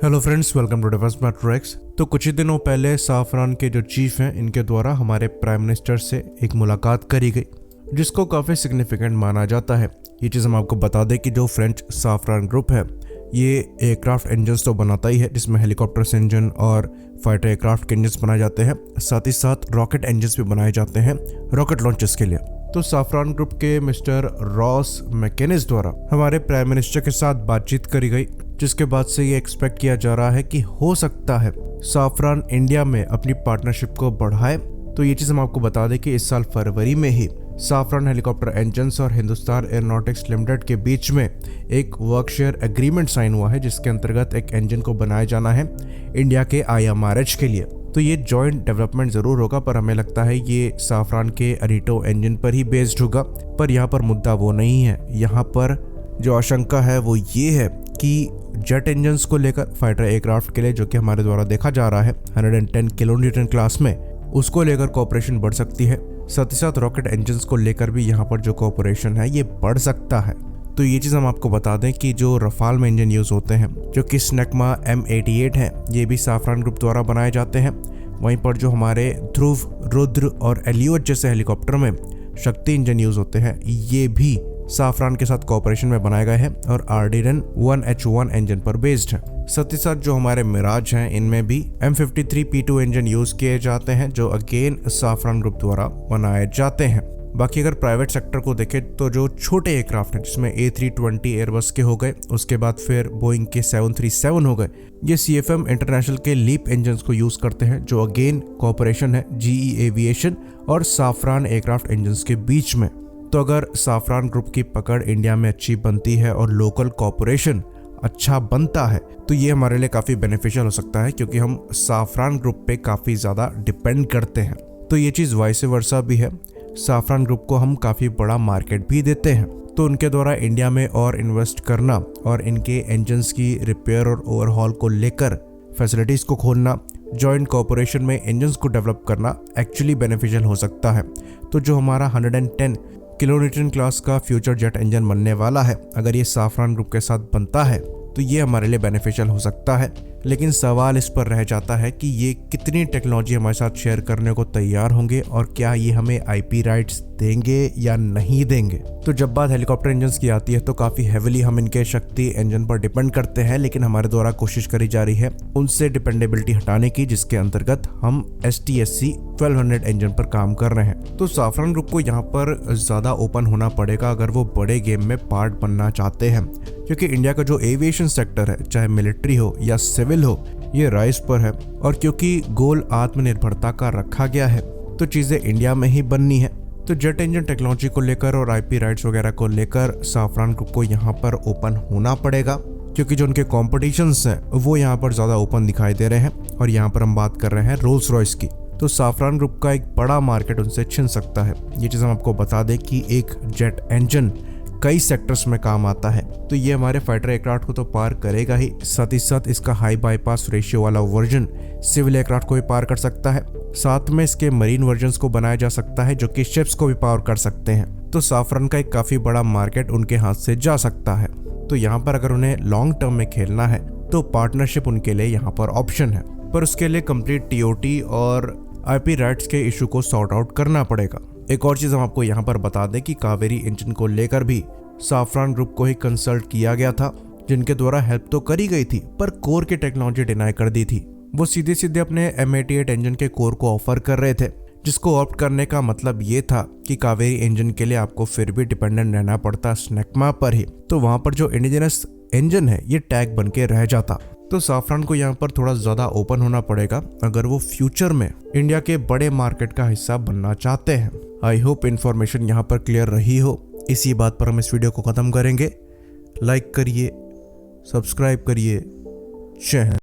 Hello friends, welcome to defence matrix. तो कुछ ही दिनों पहले साफरान के जो चीफ हैं इनके द्वारा हमारे प्राइम मिनिस्टर से एक मुलाकात करी गई, जिसको काफ़ी सिग्निफिकेंट माना जाता है। ये चीज़ हम आपको बता दें कि जो फ्रेंच साफरान ग्रुप है ये एयरक्राफ्ट इंजन्स तो बनाता ही है, जिसमें हेलीकॉप्टर्स इंजन और फाइटर एयरक्राफ्ट के इंजन्स बनाए जाते हैं। साथ ही साथ रॉकेट इंजन्स भी बनाए जाते हैं रॉकेट लॉन्चेस के लिए। तो साफरान ग्रुप के मिस्टर रॉस मैकेनिस द्वारा हमारे प्राइम मिनिस्टर के साथ बातचीत करी गई, जिसके बाद से ये एक्सपेक्ट किया जा रहा है कि हो सकता है साफरान इंडिया में अपनी पार्टनरशिप को बढ़ाए। तो ये चीज़ हम आपको बता दें कि इस साल फरवरी में ही साफरान हेलीकॉप्टर इंजन्स और हिंदुस्तान एयरोनॉटिक्स लिमिटेड के बीच में एक वर्क शेयर एग्रीमेंट साइन हुआ है, जिसके अंतर्गत एक इंजन को बनाया जाना है इंडिया के IMRH के लिए। तो ये जॉइंट डेवलपमेंट ज़रूर होगा, पर हमें लगता है ये साफरान के अरीटो इंजन पर ही बेस्ड होगा। पर यहाँ पर मुद्दा वो नहीं है। यहाँ पर जो आशंका है वो ये है कि जेट इंजन्स को लेकर फाइटर एयरक्राफ्ट के लिए, जो कि हमारे द्वारा देखा जा रहा है 110 किलोन्यूटन क्लास में, उसको लेकर कोऑपरेशन बढ़ सकती है। साथ ही साथ रॉकेट इंजन्स को लेकर भी यहाँ पर जो कोऑपरेशन है ये बढ़ सकता है। तो ये चीज़ हम आपको बता दें कि जो रफाल में इंजन यूज़ होते हैं, जो कि स्नेकमा M88 हैं, ये भी साफरान ग्रुप द्वारा बनाए जाते हैं। वहीं पर जो हमारे ध्रुव, रुद्र और एलियोट जैसे हेलीकॉप्टर में शक्ति इंजन यूज़ होते हैं, ये भी साफरान के साथ कोऑपरेशन में बनाए गए हैं और आर्डिरन 1H1 इंजन पर बेस्ड है। साथ ही साथ जो हमारे मिराज हैं इनमें भी M53P2 इंजन यूज़ किए जाते हैं, जो अगेन साफरान ग्रुप द्वारा बनाए जाते हैं। बाकी अगर प्राइवेट सेक्टर को देखें तो जो छोटे एयरक्राफ्ट हैं, जिसमें A320 एयरबस के हो गए, उसके बाद फिर बोइंग के 737 हो गए, ये CFM इंटरनेशनल के लीप इंजन्स को यूज़ करते हैं, जो अगेन कोऑपरेशन है GE एविएशन और साफरान एयरक्राफ्ट इंजन्स के बीच में। तो अगर साफरान ग्रुप की पकड़ इंडिया में अच्छी बनती है और लोकल कॉर्पोरेशन अच्छा बनता है तो ये हमारे लिए काफ़ी बेनिफिशियल हो सकता है, क्योंकि हम साफरान ग्रुप पे काफ़ी ज़्यादा डिपेंड करते हैं। तो ये चीज़ वाइस वर्सा भी है। साफरान ग्रुप को हम काफ़ी बड़ा मार्केट भी देते हैं, तो उनके द्वारा इंडिया में और इन्वेस्ट करना और इनके इंजन्स की रिपेयर और ओवरहॉल को लेकर फैसिलिटीज़ को खोलना, जॉइंट कॉर्पोरेशन में इंजन्स को डेवलप करना एक्चुअली बेनिफिशियल हो सकता है। तो जो हमारा 110 किलोन्यूटन क्लास का फ्यूचर जेट इंजन बनने वाला है, अगर ये साफरान ग्रुप के साथ बनता है तो ये हमारे लिए बेनिफिशियल हो सकता है। लेकिन सवाल इस पर रह जाता है कि ये कितनी टेक्नोलॉजी हमारे साथ शेयर करने को तैयार होंगे और क्या ये हमें IP राइट्स देंगे या नहीं देंगे। तो जब बात हेलीकॉप्टर इंजन्स की आती है तो काफ़ी हेविली हम इनके शक्ति इंजन पर डिपेंड करते हैं, लेकिन हमारे द्वारा कोशिश करी जा रही है उनसे डिपेंडेबिलिटी हटाने की, जिसके अंतर्गत हम STSC 1200 इंजन पर काम कर रहे हैं। तो साफरान ग्रुप को यहाँ पर ज़्यादा ओपन होना पड़ेगा अगर वो बड़े गेम में पार्ट बनना चाहते हैं, क्योंकि इंडिया का जो एविएशन सेक्टर है, चाहे मिलिट्री हो या सिविल हो, ये राइज पर है। और क्योंकि गोल आत्मनिर्भरता का रखा गया है तो चीज़ें इंडिया में ही बननी है। तो जेट इंजन टेक्नोलॉजी को लेकर और IP राइट्स वगैरह को लेकर साफरान ग्रुप को यहाँ पर ओपन होना पड़ेगा, क्योंकि जो उनके कॉम्पिटिशन्स हैं वो यहाँ पर ज़्यादा ओपन दिखाई दे रहे हैं। और यहाँ पर हम बात कर रहे हैं रोल्स रॉयस की, तो साफरान ग्रुप का एक बड़ा मार्केट उनसे छिन सकता है। ये चीज़ हम आपको बता दें कि एक जेट इंजन कई सेक्टर्स में काम आता है, तो ये हमारे फाइटर एयरक्राफ्ट को तो पार करेगा ही, साथ ही साथ इसका हाई बाईपास रेशियो वाला वर्जन सिविल एयरक्राफ्ट को भी पार कर सकता है। साथ में इसके मरीन वर्जन्स को बनाया जा सकता है, जो कि शिप्स को भी पावर कर सकते हैं। तो साफरान का एक काफ़ी बड़ा मार्केट उनके हाथ से जा सकता है। तो यहाँ पर अगर उन्हें लॉन्ग टर्म में खेलना है तो पार्टनरशिप उनके लिए यहाँ पर ऑप्शन है, पर उसके लिए कंप्लीट TOT और IP राइट्स के इशू को सॉर्ट आउट करना पड़ेगा। एक और चीज़ हम आपको यहाँ पर बता दें कि कावेरी इंजन को लेकर भी साफरान ग्रुप को ही कंसल्ट किया गया था, जिनके द्वारा हेल्प तो करी गई थी, पर कोर की टेक्नोलॉजी डिनाई कर दी थी। वो सीधे सीधे अपने M88 इंजन के कोर को ऑफर कर रहे थे, जिसको ऑप्ट करने का मतलब ये था कि कावेरी इंजन के लिए आपको फिर भी डिपेंडेंट रहना पड़ता स्नेकमा पर ही। तो वहाँ पर जो इंडिजिनस इंजन है ये टैग बन के रह जाता। तो साफरान को यहाँ पर थोड़ा ज़्यादा ओपन होना पड़ेगा अगर वो फ्यूचर में इंडिया के बड़े मार्केट का हिस्सा बनना चाहते हैं। आई होप इन्फॉर्मेशन यहाँ पर क्लियर रही हो। इसी बात पर हम इस वीडियो को ख़त्म करेंगे। लाइक करिए, सब्सक्राइब करिए। जय हिंद।